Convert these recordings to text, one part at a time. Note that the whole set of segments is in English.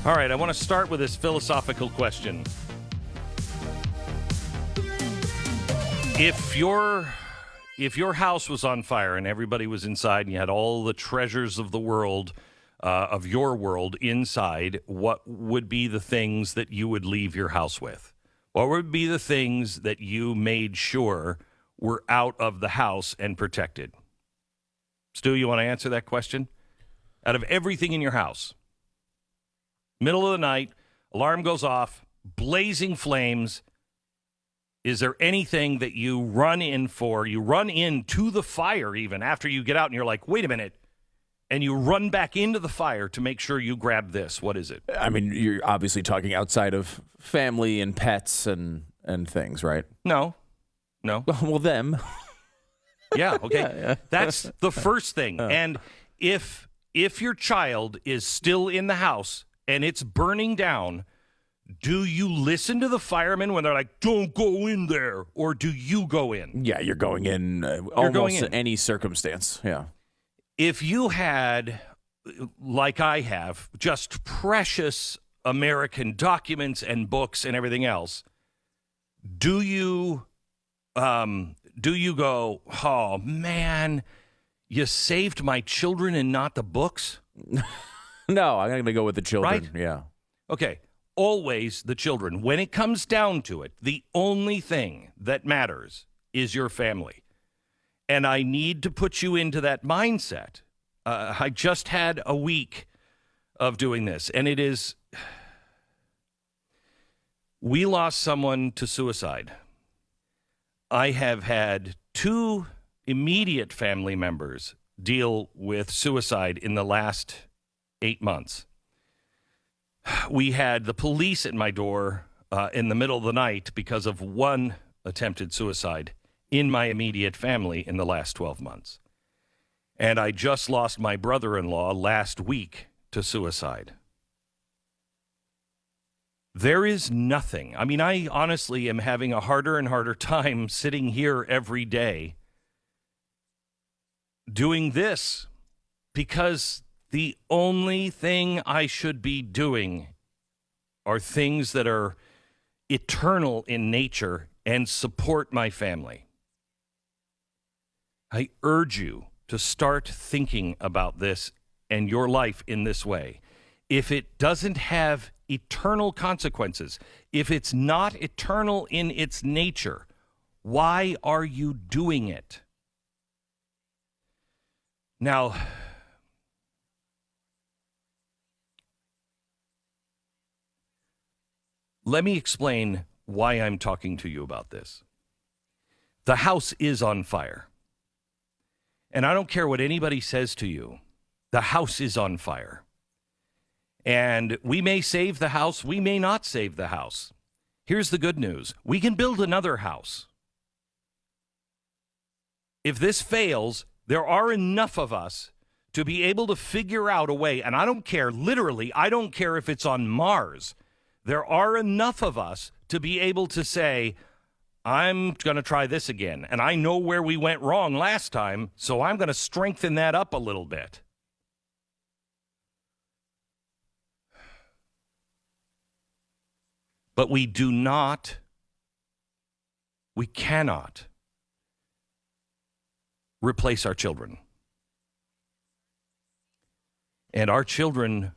All right, I want to start with this philosophical question. If your house was on fire and everybody was inside and you had all the treasures of the world, of your world inside, what would be the things that you would leave your house with? What would be the things that you made sure were out of the house and protected? Stu, you want to answer that question? Out of everything in your house, middle of the night, alarm goes off, blazing flames. Is there anything that you run in for? You run into the fire even after you get out and you're like, wait a minute. And you run back into the fire to make sure you grab this. What is it? I mean, you're obviously talking outside of family and pets and things, right? No. Well, them. Yeah, okay. Yeah. That's the first thing. And if your child is still in the house and it's burning down, do you listen to the firemen when they're like, don't go in there? Or do you go in? Yeah, you're going in almost any circumstance. Yeah. If you had, like I have, just precious American documents and books and everything else, do you go, oh, man, you saved my children and not the books? No, I'm going to go with the children. Right? Yeah. Okay. Always the children. When it comes down to it, the only thing that matters is your family. And I need to put you into that mindset. I just had a week of doing this, and it is, we lost someone to suicide. I have had 2 immediate family members deal with suicide in the last 8 months. We had the police at my door in the middle of the night because of one attempted suicide in my immediate family in the last 12 months. And I just lost my brother-in-law last week to suicide. There is nothing. I mean, I honestly am having a harder and harder time sitting here every day doing this because the only thing I should be doing are things that are eternal in nature and support my family. I urge you to start thinking about this and your life in this way. If it doesn't have eternal consequences, if it's not eternal in its nature, why are you doing it? Now, let me explain why I'm talking to you about this. The house is on fire. And I don't care what anybody says to you. The house is on fire. And we may save the house. We may not save the house. Here's the good news. We can build another house. If this fails, there are enough of us to be able to figure out a way. And I don't care, literally, I don't care if it's on Mars. There are enough of us to be able to say, I'm going to try this again. And I know where we went wrong last time, so I'm going to strengthen that up a little bit. But we cannot replace our children. And our children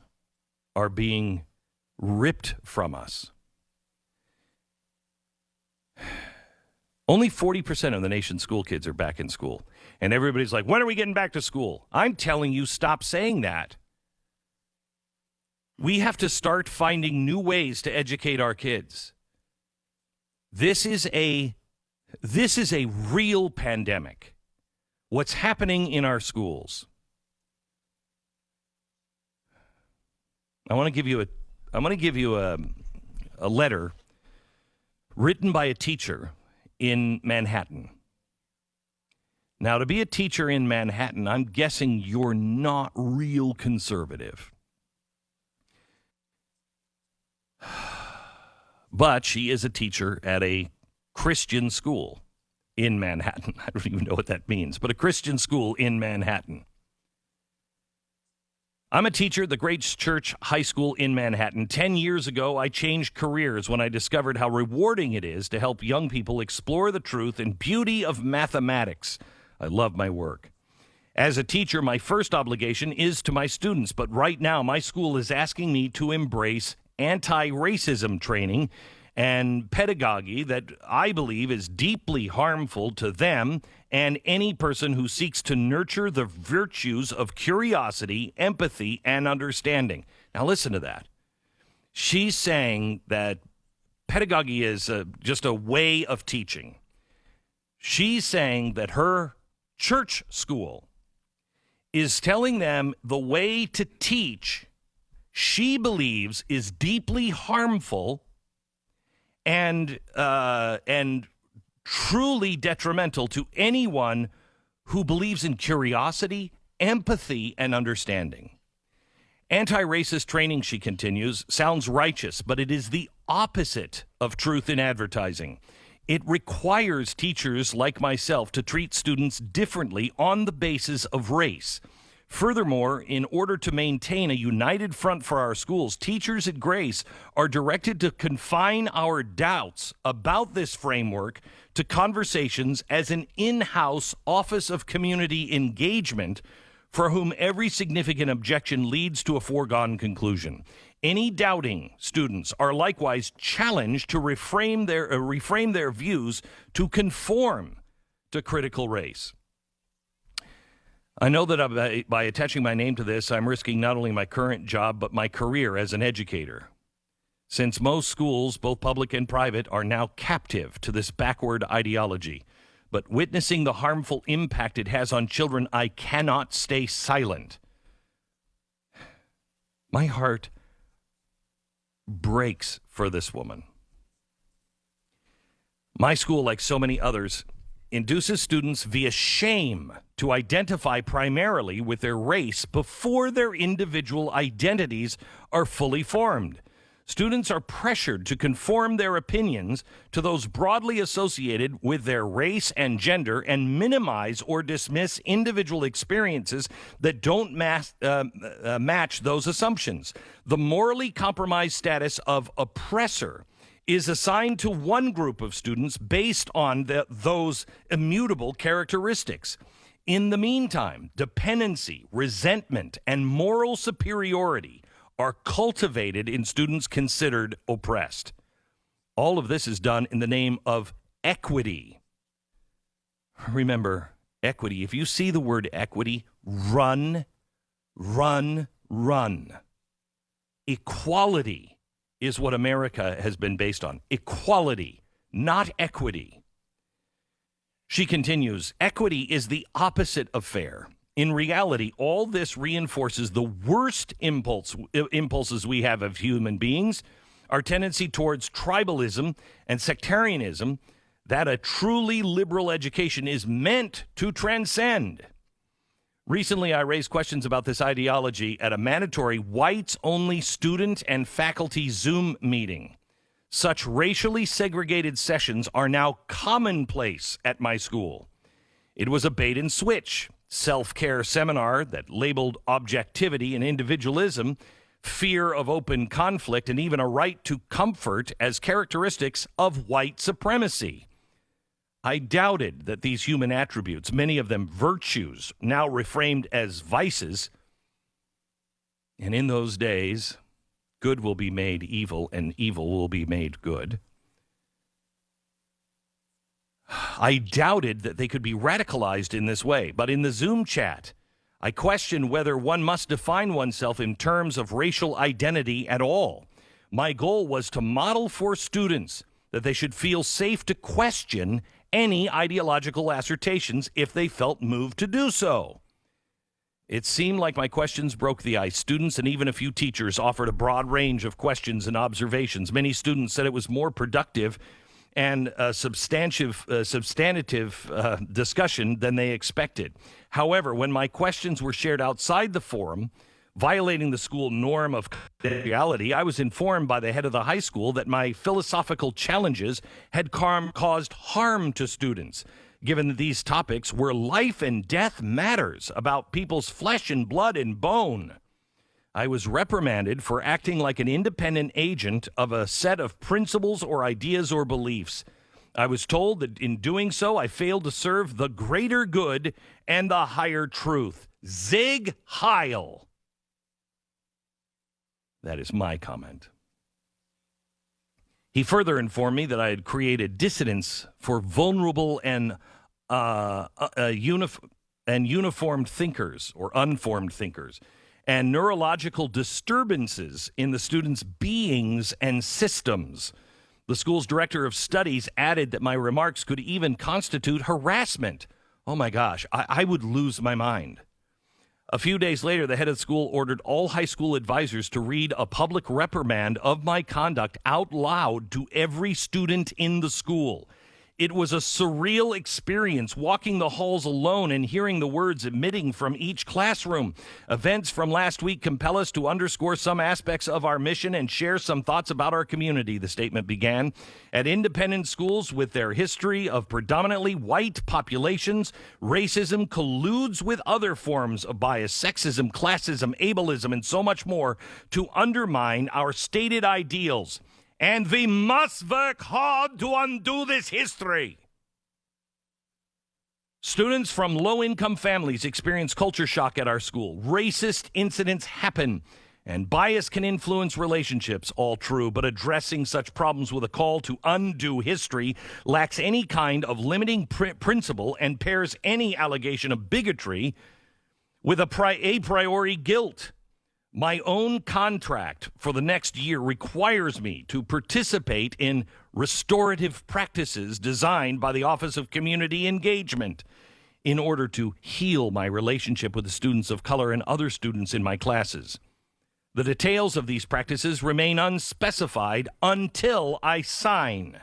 are being ripped from us. Only 40% of the nation's school kids are back in school. And everybody's like, when are we getting back to school? I'm telling you, stop saying that. We have to start finding new ways to educate our kids. This is a real pandemic. What's happening in our schools? I want to give you a letter written by a teacher in Manhattan. Now, to be a teacher in Manhattan, I'm guessing you're not real conservative. But she is a teacher at a Christian school in Manhattan. I don't even know what that means, but a Christian school in Manhattan. I'm a teacher at the Great Church High School in Manhattan. 10 years ago, I changed careers when I discovered how rewarding it is to help young people explore the truth and beauty of mathematics. I love my work. As a teacher, my first obligation is to my students, but right now my school is asking me to embrace anti-racism training and pedagogy that I believe is deeply harmful to them and any person who seeks to nurture the virtues of curiosity, empathy, and understanding. Now listen to that. She's saying that pedagogy is just a way of teaching. She's saying that her church school is telling them the way to teach she believes is deeply harmful and truly detrimental to anyone who believes in curiosity, empathy, and understanding. Anti-racist training, she continues, sounds righteous, but it is the opposite of truth in advertising. It requires teachers like myself to treat students differently on the basis of race. Furthermore, in order to maintain a united front for our schools, teachers at Grace are directed to confine our doubts about this framework to conversations as an in-house Office of Community Engagement for whom every significant objection leads to a foregone conclusion. Any doubting students are likewise challenged to reframe their views to conform to critical race. I know that by attaching my name to this, I'm risking not only my current job, but my career as an educator. Since most schools, both public and private, are now captive to this backward ideology. But witnessing the harmful impact it has on children, I cannot stay silent. My heart breaks for this woman. My school, like so many others, induces students via shame to identify primarily with their race before their individual identities are fully formed. Students are pressured to conform their opinions to those broadly associated with their race and gender and minimize or dismiss individual experiences that don't match those assumptions. The morally compromised status of oppressor is assigned to one group of students based on those immutable characteristics. In the meantime, dependency, resentment, and moral superiority are cultivated in students considered oppressed. All of this is done in the name of equity. Remember, equity. If you see the word equity, run, run, run. Equality is what America has been based on. Equality, not equity. She continues, equity is the opposite of fair. In reality, all this reinforces the worst impulses we have of human beings, our tendency towards tribalism and sectarianism that a truly liberal education is meant to transcend. Recently, I raised questions about this ideology at a mandatory whites-only student and faculty Zoom meeting. Such racially segregated sessions are now commonplace at my school. It was a bait-and-switch self-care seminar that labeled objectivity and individualism, fear of open conflict, and even a right to comfort as characteristics of white supremacy. I doubted that these human attributes, many of them virtues, now reframed as vices, and in those days, good will be made evil and evil will be made good. I doubted that they could be radicalized in this way, but in the Zoom chat, I questioned whether one must define oneself in terms of racial identity at all. My goal was to model for students that they should feel safe to question any ideological assertions if they felt moved to do so. It seemed like my questions broke the ice. Students and even a few teachers offered a broad range of questions and observations. Many students said it was more productive and a substantive discussion than they expected. However, when my questions were shared outside the forum, violating the school norm of confidentiality, I was informed by the head of the high school that my philosophical challenges had caused harm to students, given that these topics were life and death matters about people's flesh and blood and bone. I was reprimanded for acting like an independent agent of a set of principles or ideas or beliefs. I was told that in doing so, I failed to serve the greater good and the higher truth. Zig Heil. That is my comment. He further informed me that I had created dissidence for vulnerable and uniformed thinkers or unformed thinkers, and neurological disturbances in the students' beings and systems. The school's director of studies added that my remarks could even constitute harassment. Oh my gosh, I would lose my mind. A few days later, the head of the school ordered all high school advisors to read a public reprimand of my conduct out loud to every student in the school. It was a surreal experience walking the halls alone and hearing the words emitting from each classroom. Events from last week compel us to underscore some aspects of our mission and share some thoughts about our community, the statement began. At independent schools with their history of predominantly white populations, racism colludes with other forms of bias, sexism, classism, ableism, and so much more to undermine our stated ideals. And we must work hard to undo this history. Students from low-income families experience culture shock at our school. Racist incidents happen, and bias can influence relationships. All true, but addressing such problems with a call to undo history lacks any kind of limiting principle and pairs any allegation of bigotry with a priori guilt. My own contract for the next year requires me to participate in restorative practices designed by the Office of Community Engagement in order to heal my relationship with the students of color and other students in my classes. The details of these practices remain unspecified until I sign.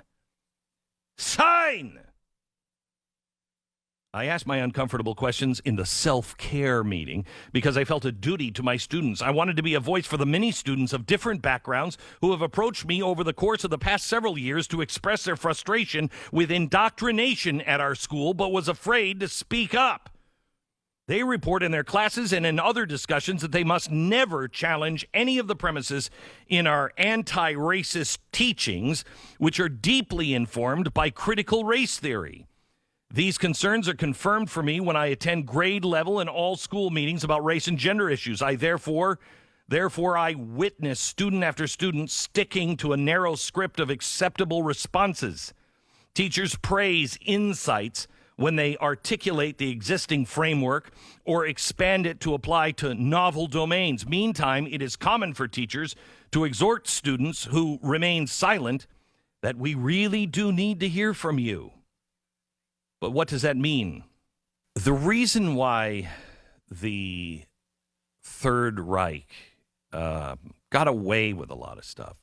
Sign! I asked my uncomfortable questions in the self-care meeting because I felt a duty to my students. I wanted to be a voice for the many students of different backgrounds who have approached me over the course of the past several years to express their frustration with indoctrination at our school, but was afraid to speak up. They report in their classes and in other discussions that they must never challenge any of the premises in our anti-racist teachings, which are deeply informed by critical race theory. These concerns are confirmed for me when I attend grade level and all school meetings about race and gender issues. I therefore I witness student after student sticking to a narrow script of acceptable responses. Teachers praise insights when they articulate the existing framework or expand it to apply to novel domains. Meantime, it is common for teachers to exhort students who remain silent that we really do need to hear from you. But what does that mean? The reason why the Third Reich got away with a lot of stuff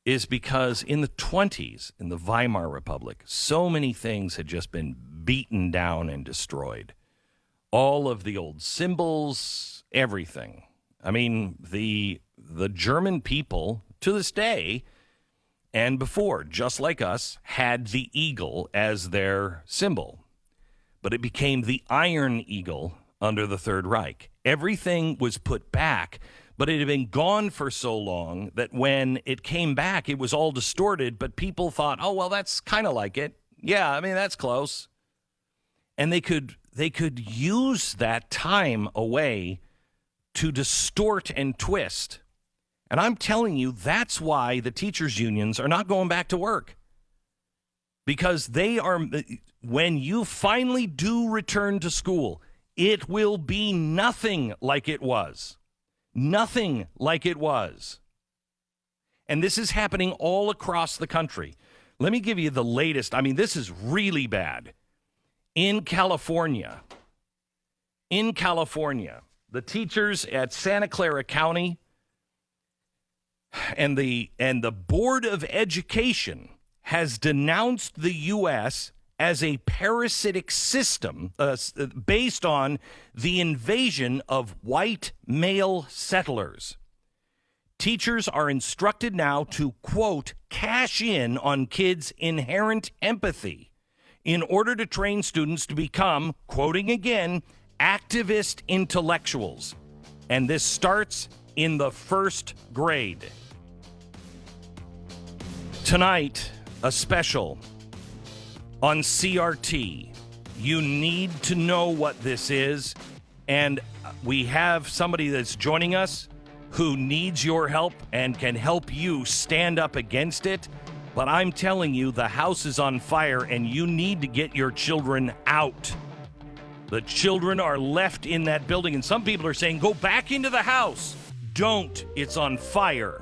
is because in the 20s, in the Weimar Republic, so many things had just been beaten down and destroyed. All of the old symbols, everything. I mean, the German people, to this day, and before, just like us, had the eagle as their symbol. But it became the Iron Eagle under the Third Reich. Everything was put back, but it had been gone for so long that when it came back, it was all distorted, but people thought, oh, well, that's kind of like it. Yeah, I mean, that's close. And they could use that time away to distort and twist. And I'm telling you, that's why the teachers' unions are not going back to work. Because they are, when you finally do return to school, it will be nothing like it was. Nothing like it was. And this is happening all across the country. Let me give you the latest. I mean, this is really bad. In California, the teachers at Santa Clara County and the Board of Education has denounced the U.S. as a parasitic system based on the invasion of white male settlers. Teachers are instructed now to, quote, cash in on kids' inherent empathy in order to train students to become, quoting again, activist intellectuals. And this starts in the first grade. Tonight, a special on CRT. You need to know what this is, and we have somebody that's joining us who needs your help and can help you stand up against it. But I'm telling you, the house is on fire, and you need to get your children out. The children are left in that building, and some people are saying, go back into the house. Don't. It's on fire.